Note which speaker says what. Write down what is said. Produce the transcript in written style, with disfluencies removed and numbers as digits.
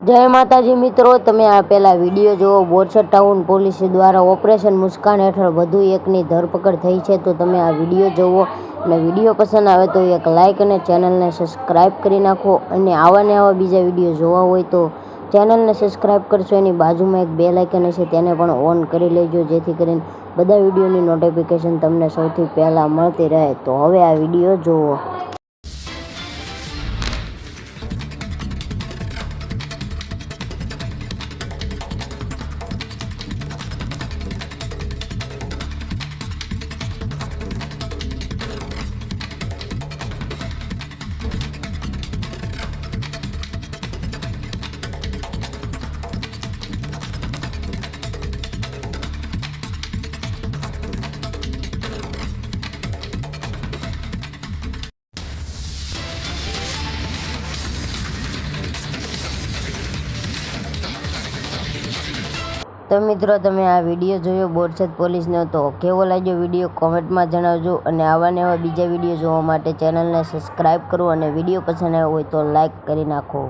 Speaker 1: જય માતાજી મિત્રો, તમે આ પહેલા વિડીયો જુઓ। બોરસદ ટાઉન પોલીસ દ્વારા ઓપરેશન મુસ્કાન હેઠળ વધુ એકની ધરપકડ થઈ છે। તો તમે આ વિડીયો જુઓ અને વિડીયો પસંદ આવે તો એક લાઇક અને ચેનલને સબસ્ક્રાઈબ કરી નાખો। અને આવા ને આવા બીજા વિડીયો જોવા હોય તો ચેનલને સબસ્ક્રાઈબ કરશો। એની બાજુમાં એક બેલ આઇકન હશે, તેને પણ ઓન કરી લેજો, જેથી કરીને બધા વિડીયોની નોટિફિકેશન તમને સૌથી પહેલાં મળતી રહે। તો હવે આ વિડીયો જુઓ। તો મિત્રો, તમે આ વિડીયો જોયો બોરસદ પોલીસનો, તો કેવો લાગ્યો વિડીયો કોમેન્ટમાં જણાવજો। અને આવા ને આવા બીજા વિડીયો જોવા માટે ચેનલને સબસ્ક્રાઈબ કરો અને વિડીયો પસંદ આવ્યો હોય તો લાઈક કરી નાખો।